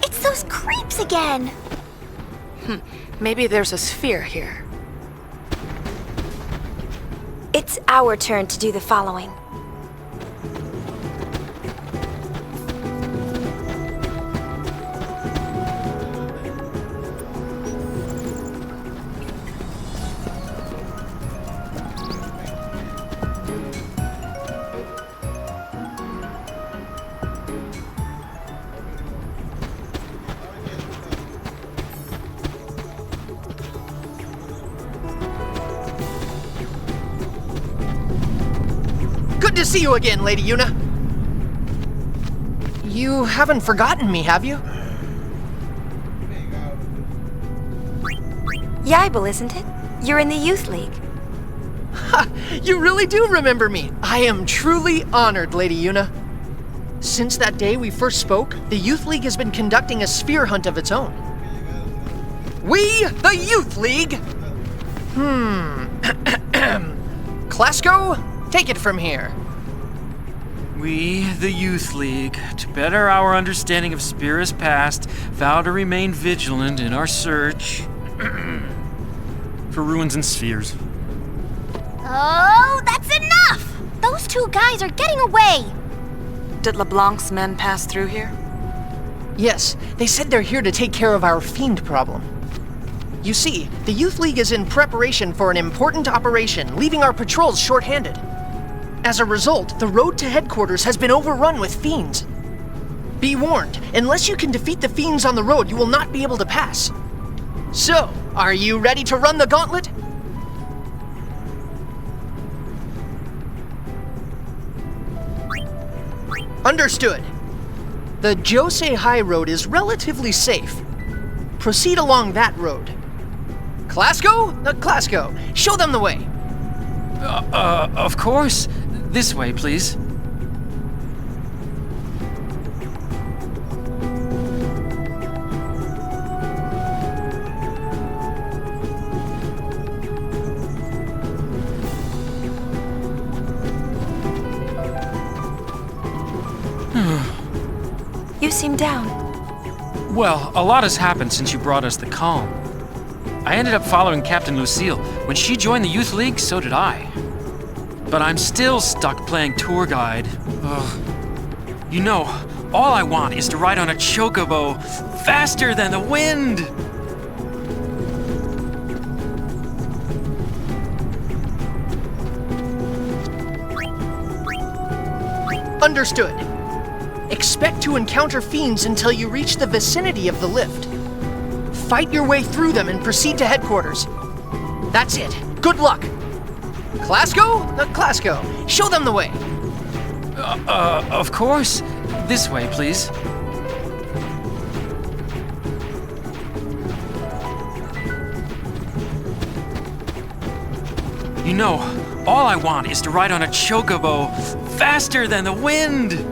It's those creeps again! Maybe there's a sphere here. It's our turn to do the following. Good to see you again, Lady Yuna. You haven't forgotten me, have you? Yaibel, isn't it? You're in the Youth League. Ha! You really do remember me. I am truly honored, Lady Yuna. Since that day we first spoke, the Youth League has been conducting a sphere hunt of its own. We, the Youth League! Klasko, take it from here. We, the Youth League, to better our understanding of Spira's past, vow to remain vigilant in our search for ruins and spheres. Oh, that's enough! Those two guys are getting away! Did LeBlanc's men pass through here? Yes, they said they're here to take care of our fiend problem. You see, the Youth League is in preparation for an important operation, leaving our patrols short-handed. As a result, the road to headquarters has been overrun with fiends. Be warned, unless you can defeat the fiends on the road, you will not be able to pass. So, are you ready to run the gauntlet? Understood. The Josei High Road is relatively safe. Proceed along that road. Klasko? Klasko, show them the way. Of course. This way, please. You seem down. Well, a lot has happened since you brought us the calm. I ended up following Captain Lucille. When she joined the Youth League, so did I. But I'm still stuck playing tour guide. Ugh. You know, all I want is to ride on a chocobo faster than the wind! Understood. Expect to encounter fiends until you reach the vicinity of the lift. Fight your way through them and proceed to headquarters. That's it. Good luck. Klasko? Klasko, show them the way. Of course. This way, please. You know, all I want is to ride on a chocobo faster than the wind!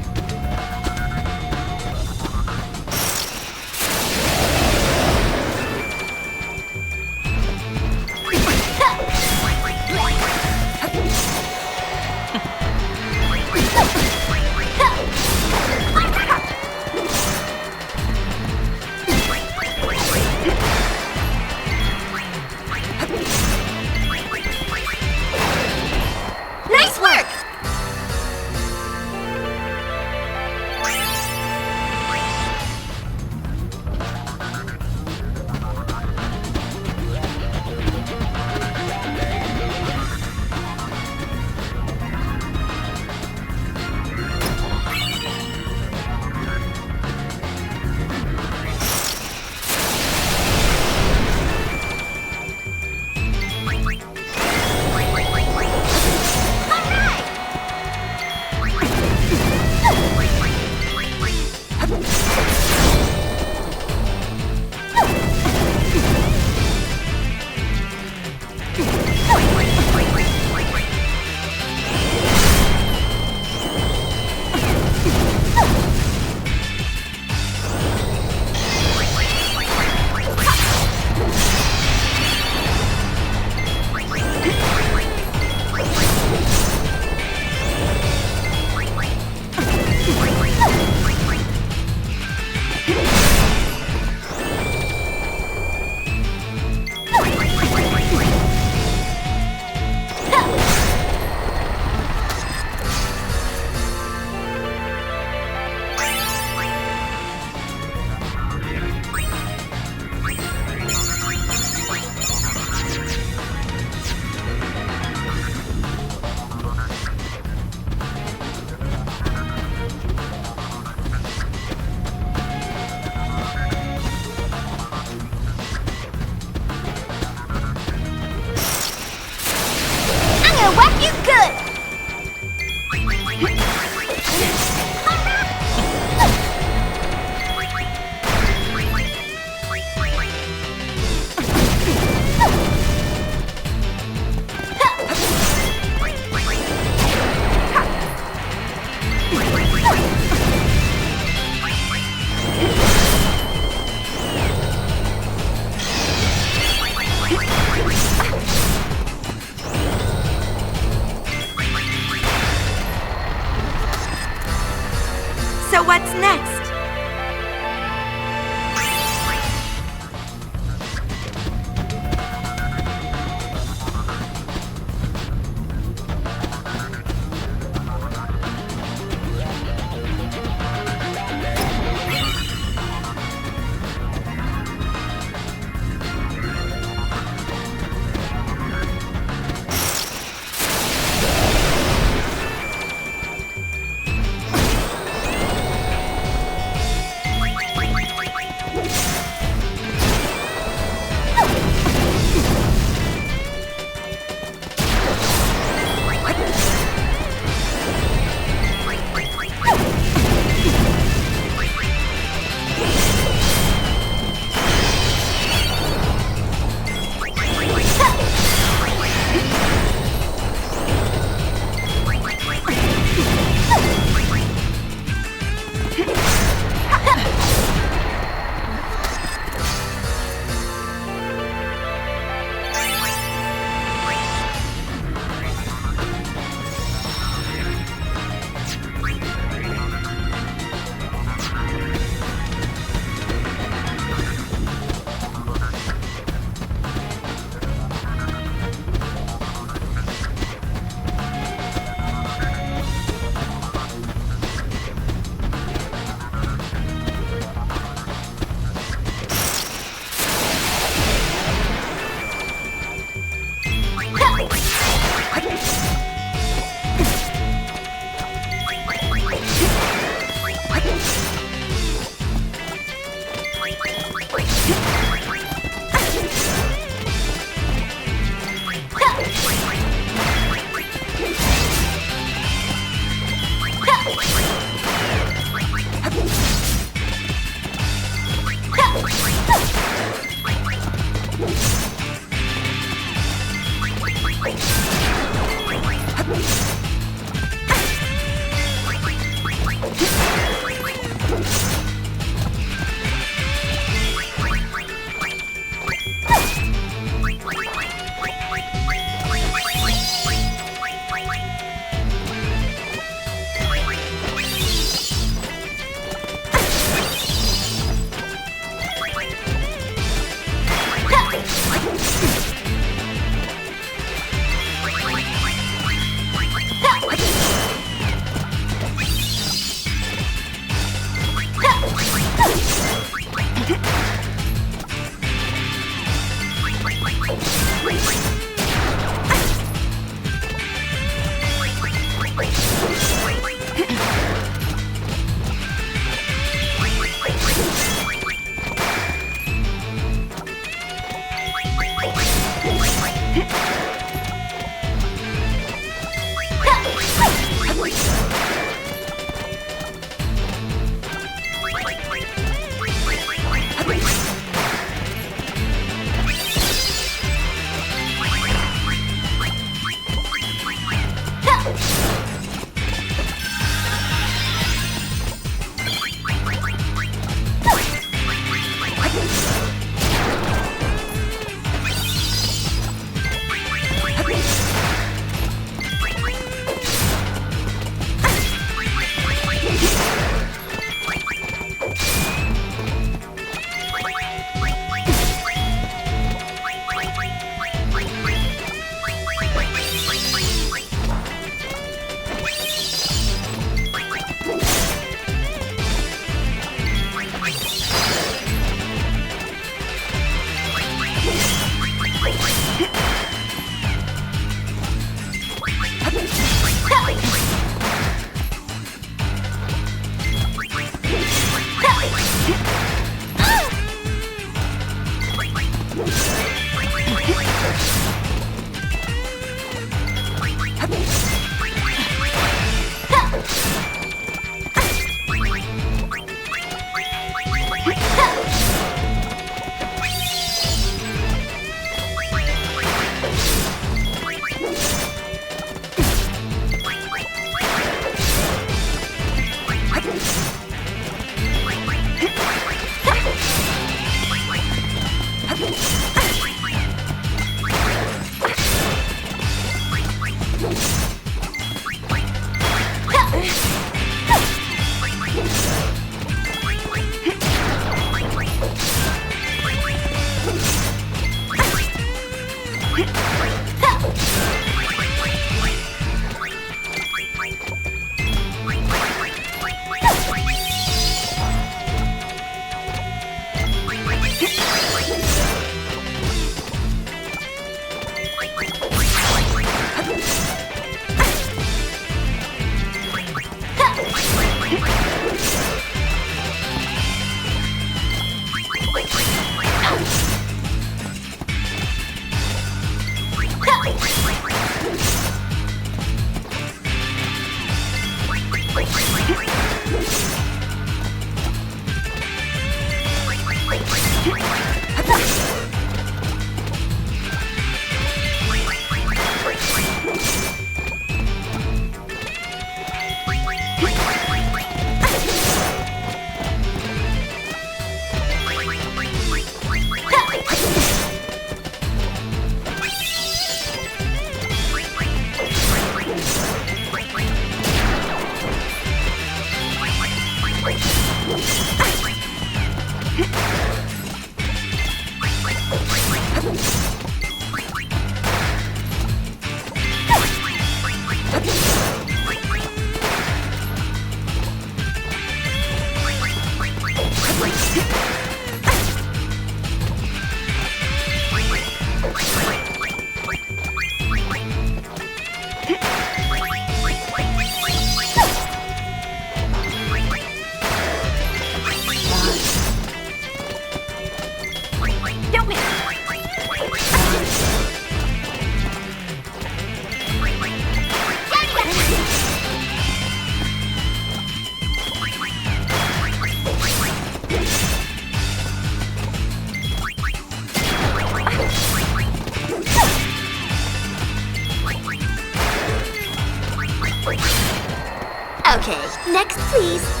Okay, next please.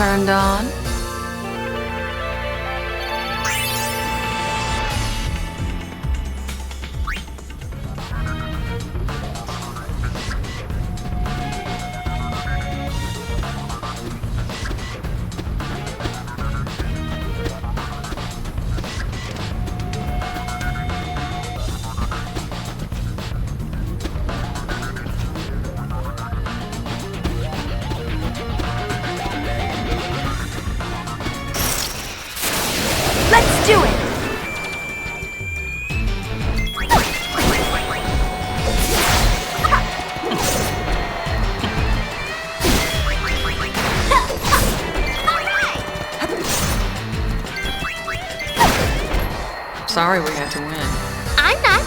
turned on? Let's do it! Sorry we had to win. I'm not.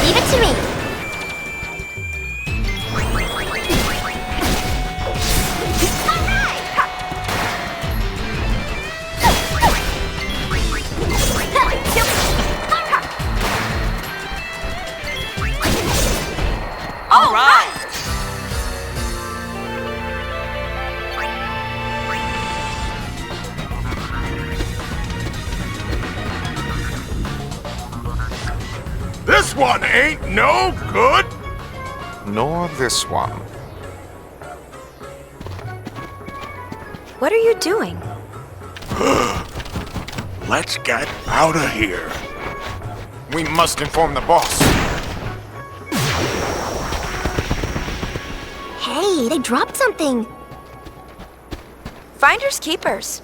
Leave it to me. All right! This one ain't no good! Nor this one. What are you doing? Let's get out of here. We must inform the boss. Hey, they dropped something. Finders keepers.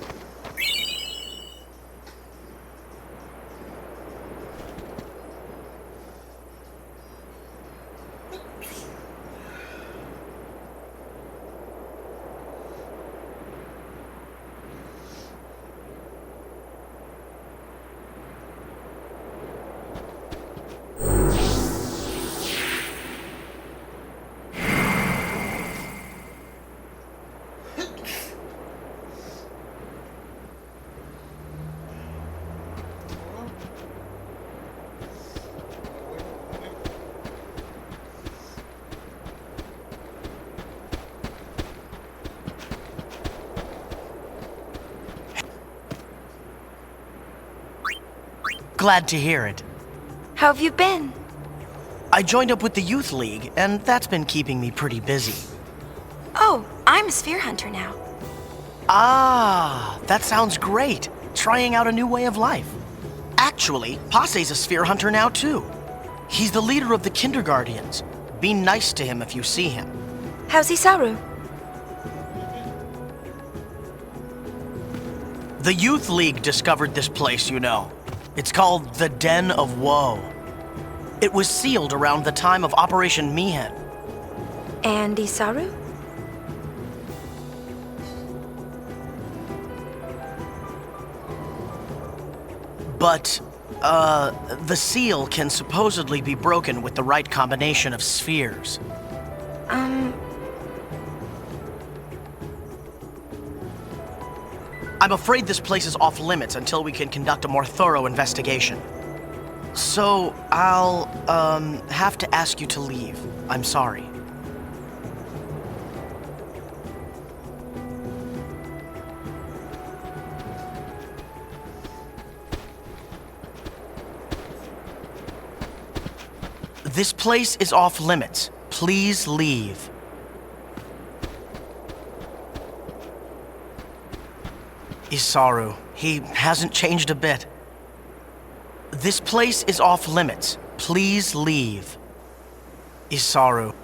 Glad to hear it. How have you been? I joined up with the Youth League, and that's been keeping me pretty busy. Oh, I'm a sphere hunter now. Ah, that sounds great. Trying out a new way of life. Actually, Passe's a sphere hunter now too. He's the leader of the Kinderguardians. Be nice to him if you see him. How's Isaru? The Youth League discovered this place, you know. It's called the Den of Woe. It was sealed around the time of Operation Mihen. And Isaru? But, the seal can supposedly be broken with the right combination of spheres. I'm afraid this place is off limits until we can conduct a more thorough investigation. So, I'll, have to ask you to leave. I'm sorry. This place is off limits. Please leave. Isaru, he hasn't changed a bit. This place is off limits. Please leave. Isaru.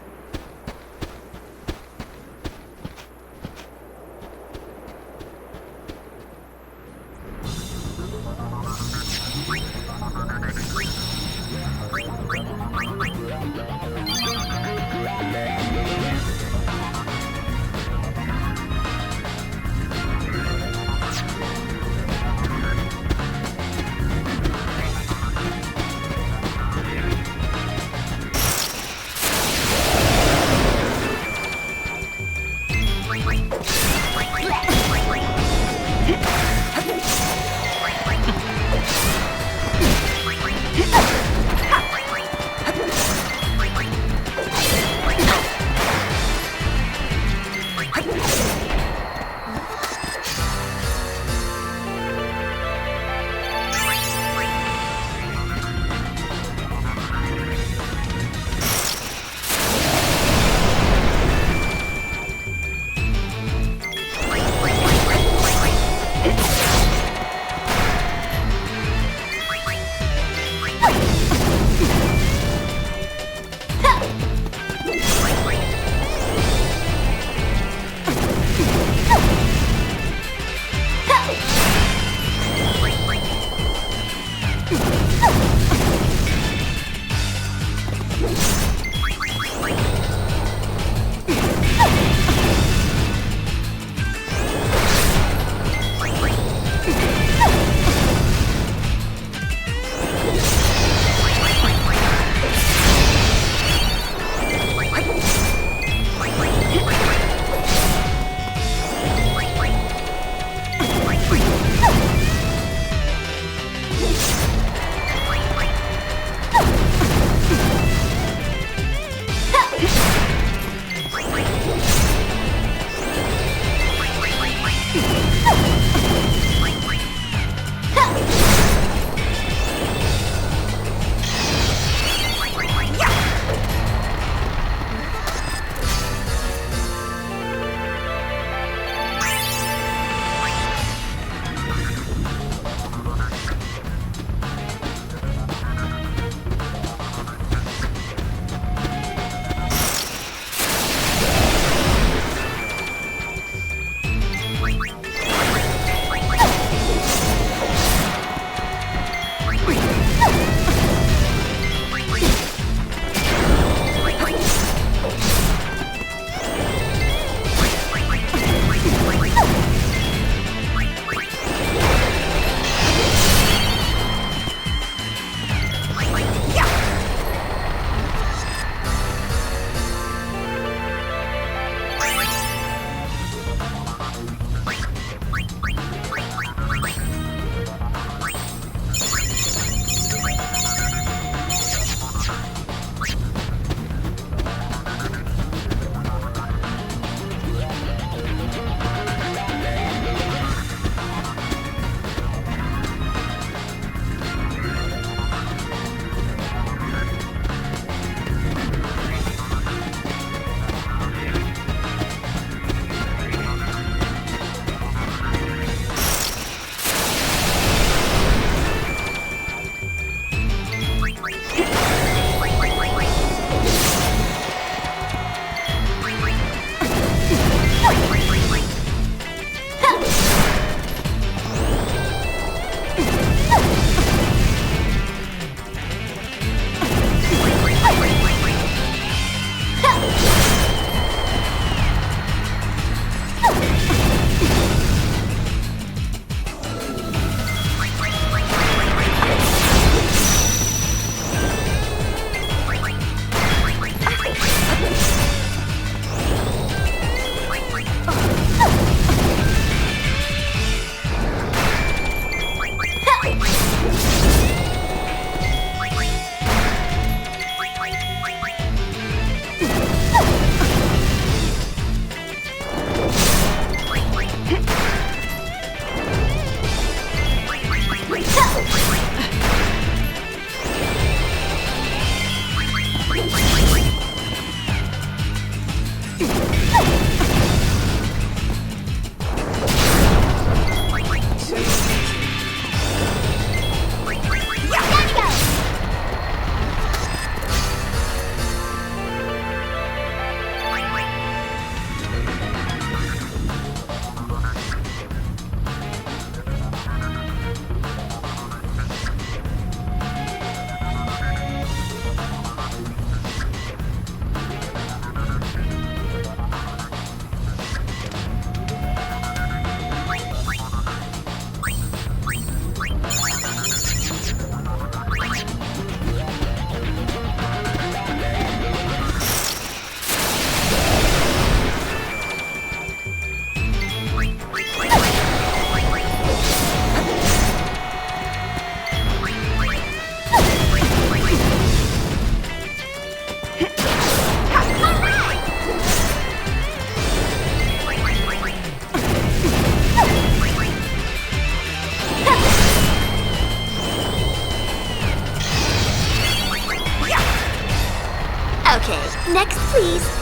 Okay, next please.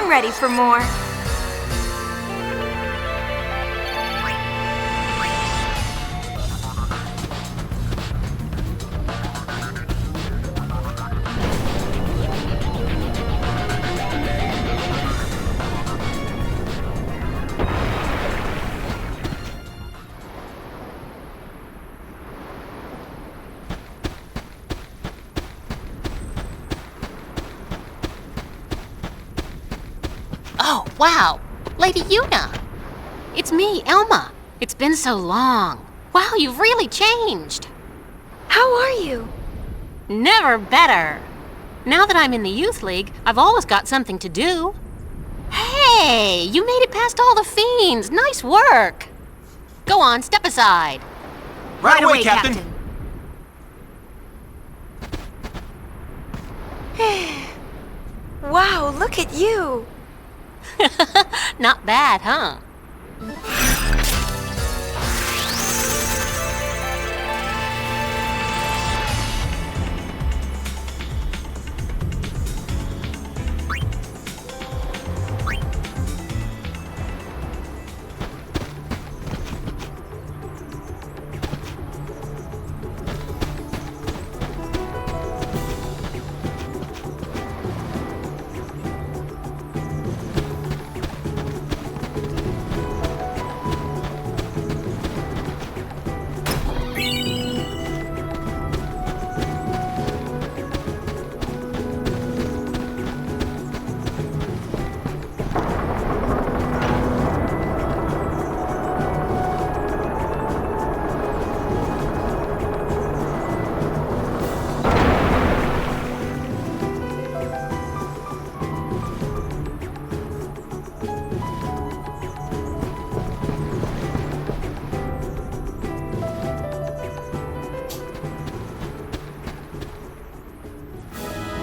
Ready for more. Wow, Lady Yuna. It's me, Elma. It's been so long. Wow, you've really changed. How are you? Never better. Now that I'm in the Youth League, I've always got something to do. Hey, you made it past all the fiends. Nice work. Go on, step aside. Right away, Captain. Wow, look at you. Not bad, huh?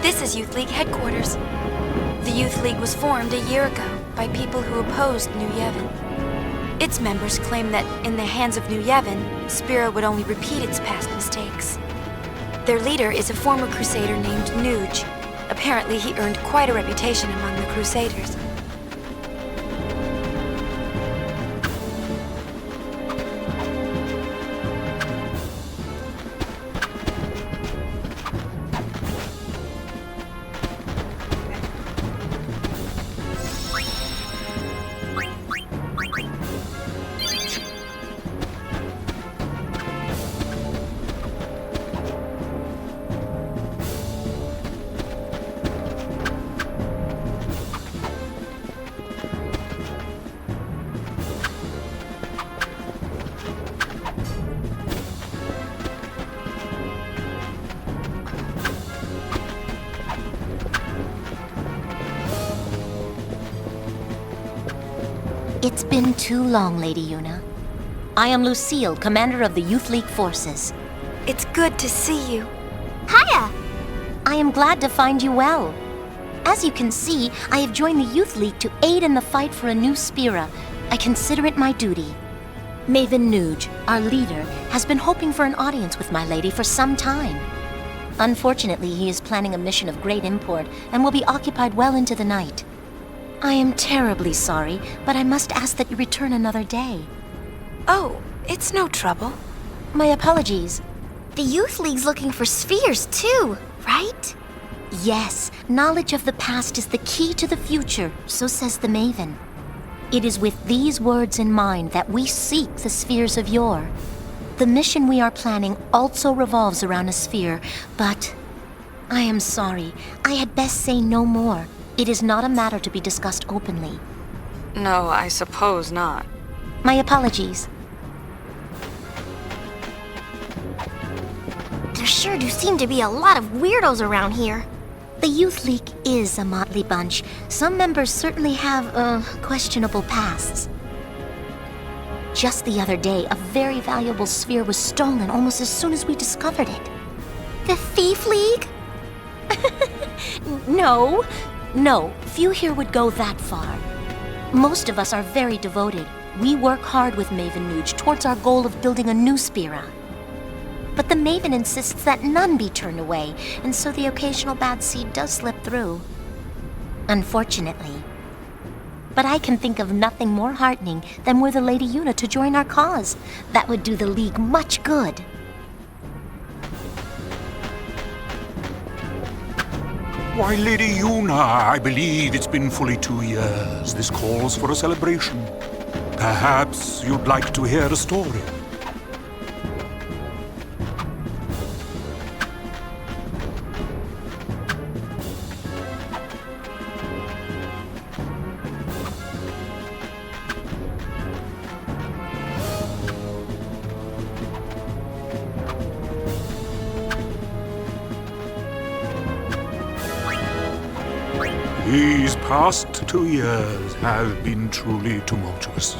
This is Youth League headquarters. The Youth League was formed a year ago by people who opposed New Yevon. Its members claim that in the hands of New Yevon, Spira would only repeat its past mistakes. Their leader is a former crusader named Nuge. Apparently, he earned quite a reputation among the crusaders. It's been too long, Lady Yuna. I am Lucille, commander of the Youth League forces. It's good to see you. Hiya! I am glad to find you well. As you can see, I have joined the Youth League to aid in the fight for a new Spira. I consider it my duty. Maven Nuge, our leader, has been hoping for an audience with my lady for some time. Unfortunately, he is planning a mission of great import and will be occupied well into the night. I am terribly sorry, but I must ask that you return another day. Oh, it's no trouble. My apologies. The Youth League's looking for spheres too, right? Yes, knowledge of the past is the key to the future, so says the Maven. It is with these words in mind that we seek the spheres of yore. The mission we are planning also revolves around a sphere, but I am sorry. I had best say no more. It is not a matter to be discussed openly. No, I suppose not. My apologies. There sure do seem to be a lot of weirdos around here. The Youth League is a motley bunch. Some members certainly have, questionable pasts. Just the other day, a very valuable sphere was stolen almost as soon as we discovered it. The Thief League? No, few here would go that far. Most of us are very devoted. We work hard with Maven Nuge towards our goal of building a new Spira. But the Maven insists that none be turned away, and so the occasional bad seed does slip through. Unfortunately. But I can think of nothing more heartening than were the Lady Yuna to join our cause. That would do the League much good. Why, Lady Yuna, I believe it's been fully 2 years. This calls for a celebration. Perhaps you'd like to hear a story. These past 2 years have been truly tumultuous.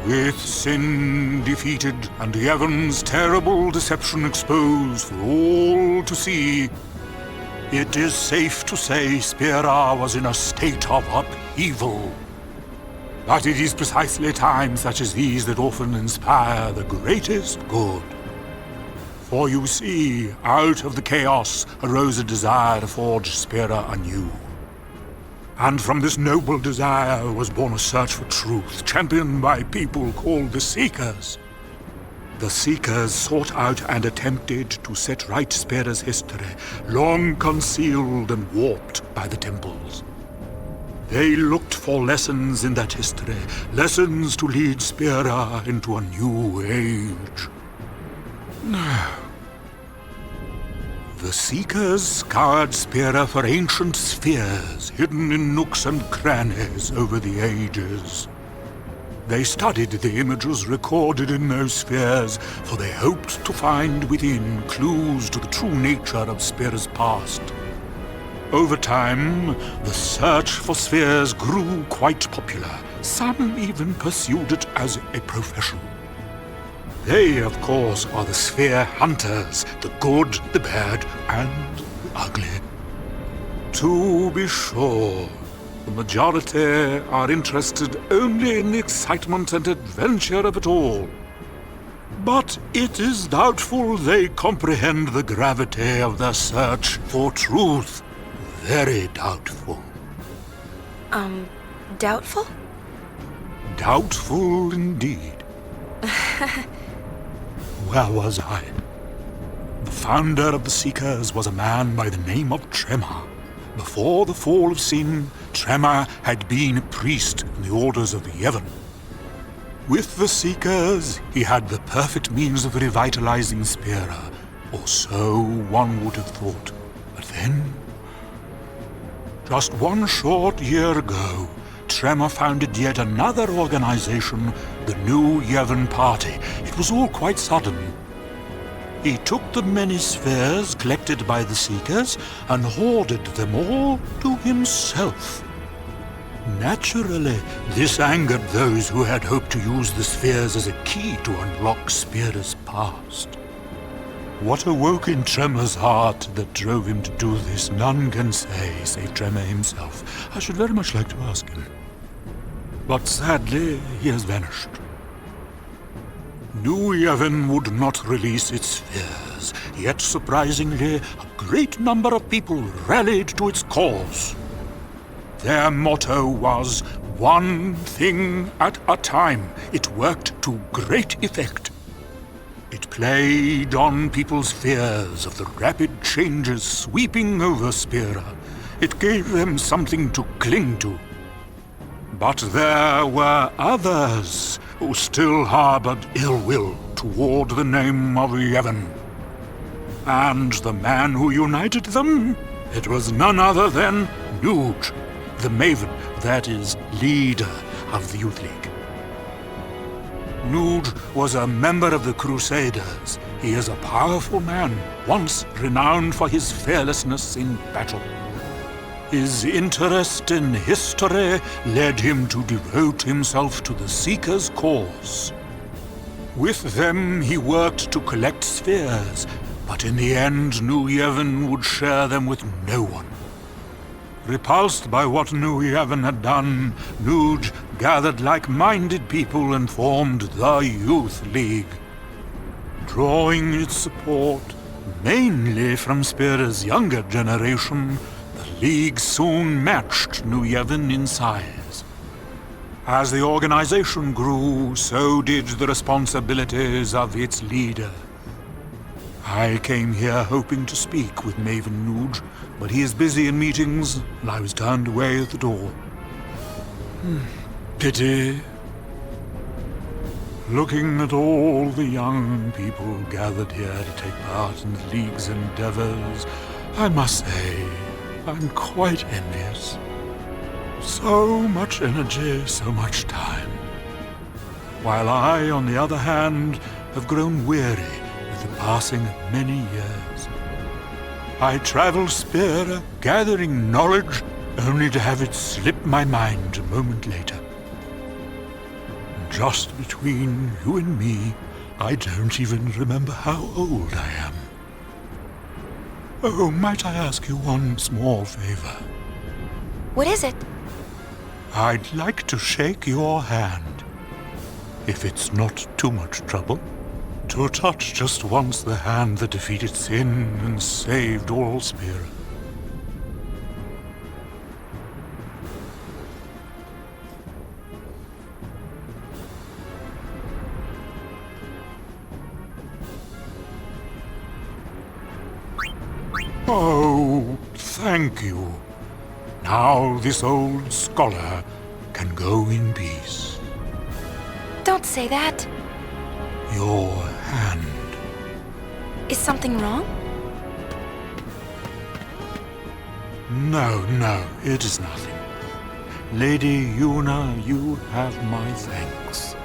With sin defeated and Yevon's terrible deception exposed for all to see, it is safe to say Spira was in a state of upheaval. But it is precisely times such as these that often inspire the greatest good. For you see, out of the chaos arose a desire to forge Spira anew. And from this noble desire was born a search for truth, championed by people called the Seekers. The Seekers sought out and attempted to set right Spira's history, long concealed and warped by the temples. They looked for lessons in that history, lessons to lead Spira into a new age. The Seekers scoured Spira for ancient spheres hidden in nooks and crannies over the ages. They studied the images recorded in those spheres, for they hoped to find within clues to the true nature of Spira's past. Over time, the search for spheres grew quite popular. Some even pursued it as a profession. They, of course, are the sphere hunters, the good, the bad, and the ugly. To be sure, the majority are interested only in the excitement and adventure of it all. But it is doubtful they comprehend the gravity of the search for truth. Very doubtful. Doubtful? Doubtful indeed. Where was I? The founder of the Seekers was a man by the name of Tremor. Before the fall of sin, Tremor had been a priest in the orders of Yevon. With the Seekers, he had the perfect means of revitalizing Spira, or so one would have thought. But then, just 1 short year ago, Tremor founded yet another organization, the New Yevon Party. It was all quite sudden. He took the many spheres collected by the Seekers and hoarded them all to himself. Naturally, this angered those who had hoped to use the spheres as a key to unlock Spira's past. What awoke in Tremor's heart that drove him to do this, none can say, save Tremor himself. I should very much like to ask him. But sadly, he has vanished. New Yevon would not release its spheres, yet surprisingly, a great number of people rallied to its cause. Their motto was, one thing at a time. It worked to great effect. It played on people's fears of the rapid changes sweeping over Spira. It gave them something to cling to. But there were others who still harbored ill will toward the name of Yevon. And the man who united them? It was none other than Nuge, the Maven, that is, leader of the Youth League. Nuge was a member of the Crusaders. He is a powerful man, once renowned for his fearlessness in battle. His interest in history led him to devote himself to the Seekers' cause. With them, he worked to collect spheres, but in the end, New Yevon would share them with no one. Repulsed by what New Yevon had done, Nuge gathered like-minded people and formed the Youth League. Drawing its support mainly from Spira's younger generation, the League soon matched New Yevon in size. As the organization grew, so did the responsibilities of its leader. I came here hoping to speak with Maven Nuge, but he is busy in meetings, and I was turned away at the door. Pity. Looking at all the young people gathered here to take part in the League's endeavors, I must say, I'm quite envious. So much energy, so much time. While I, on the other hand, have grown weary with the passing of many years. I travel Spira, gathering knowledge, only to have it slip my mind a moment later. Just between you and me, I don't even remember how old I am. Oh, might I ask you one small favor? What is it? I'd like to shake your hand, if it's not too much trouble. To touch just once the hand that defeated sin and saved all Spira. Oh, thank you. Now this old scholar can go in peace. Don't say that. Your hand. Is something wrong? No, it is nothing. Lady Yuna, you have my thanks.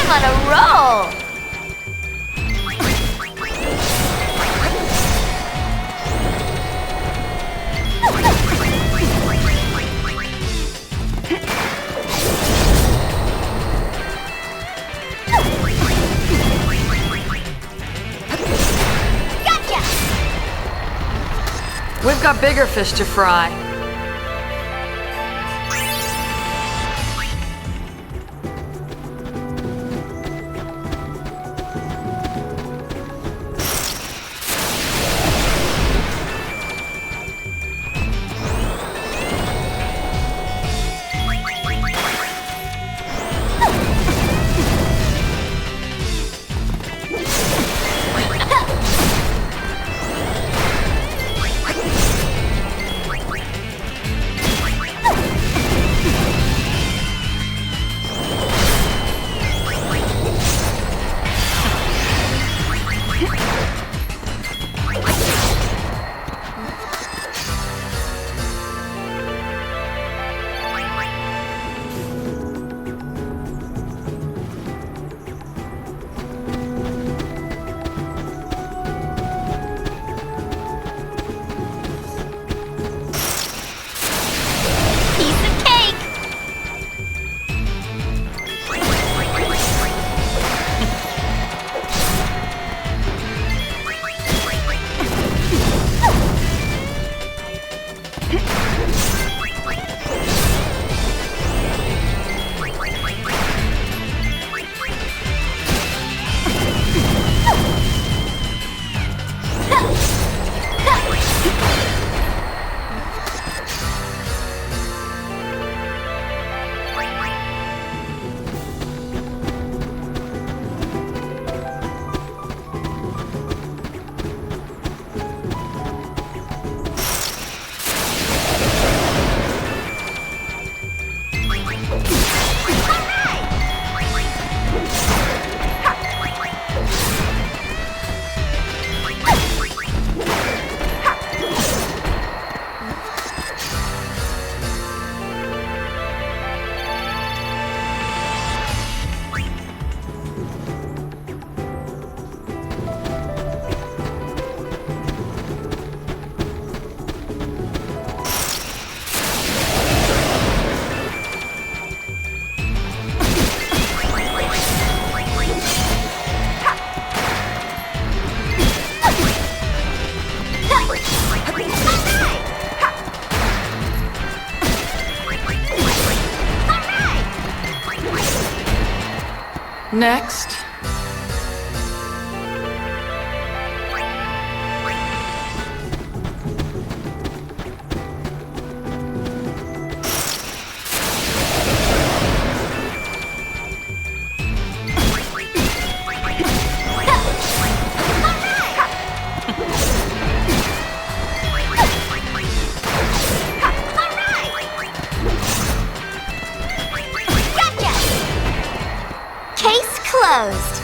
On a roll! Gotcha! We've got bigger fish to fry. Next. Case closed.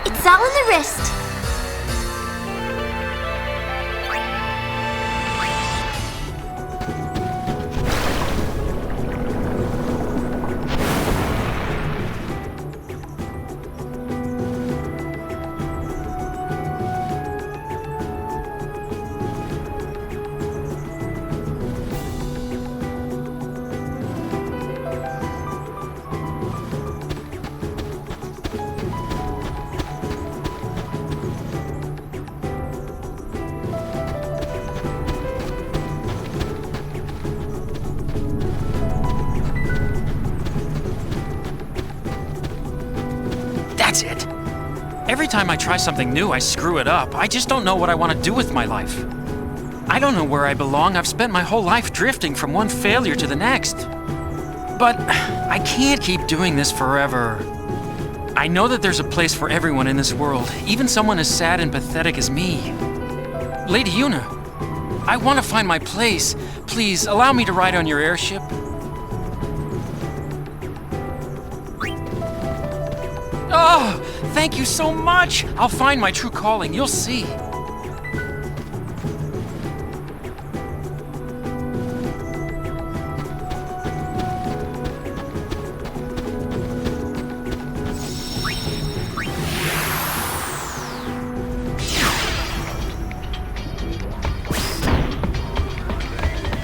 It's all in the wrist. That's it. Every time I try something new, I screw it up. I just don't know what I want to do with my life. I don't know where I belong. I've spent my whole life drifting from one failure to the next. But I can't keep doing this forever. I know that there's a place for everyone in this world, even someone as sad and pathetic as me. Lady Yuna, I want to find my place. Please, allow me to ride on your airship. Oh, thank you so much! I'll find my true calling, you'll see.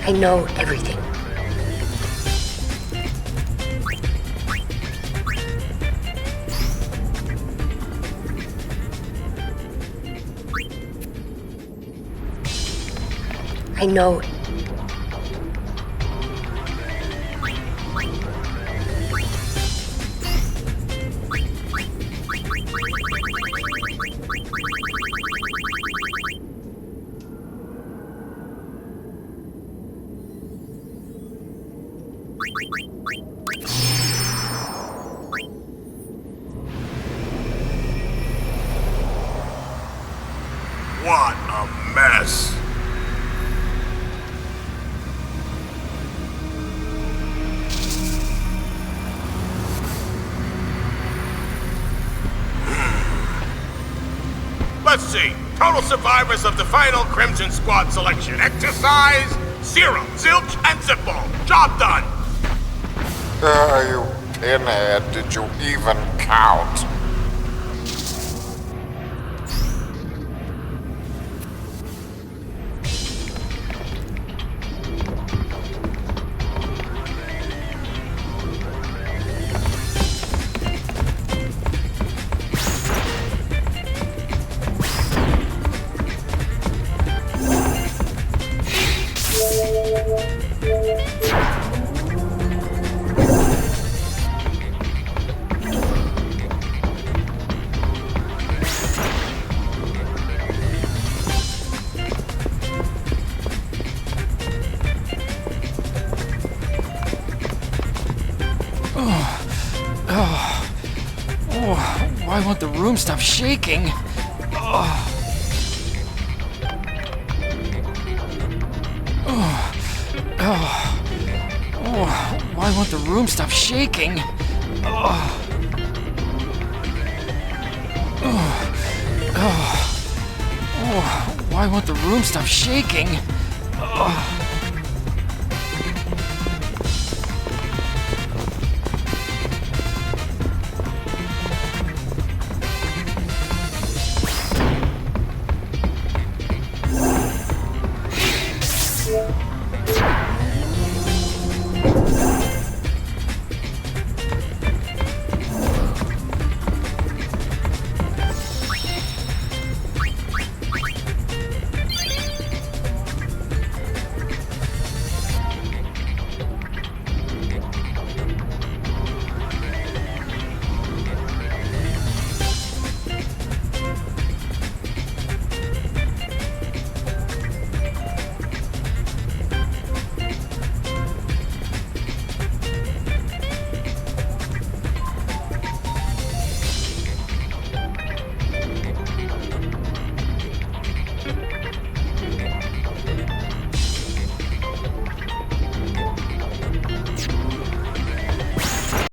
I know everything. I know. What a mess! Let's see. Total survivors of the final Crimson Squad selection. Exercise, 0. Zilch and Zippo. Job done. You pinhead, did you even count? Why won't the room stop shaking? Why won't the room stop shaking? Why won't the room stop shaking?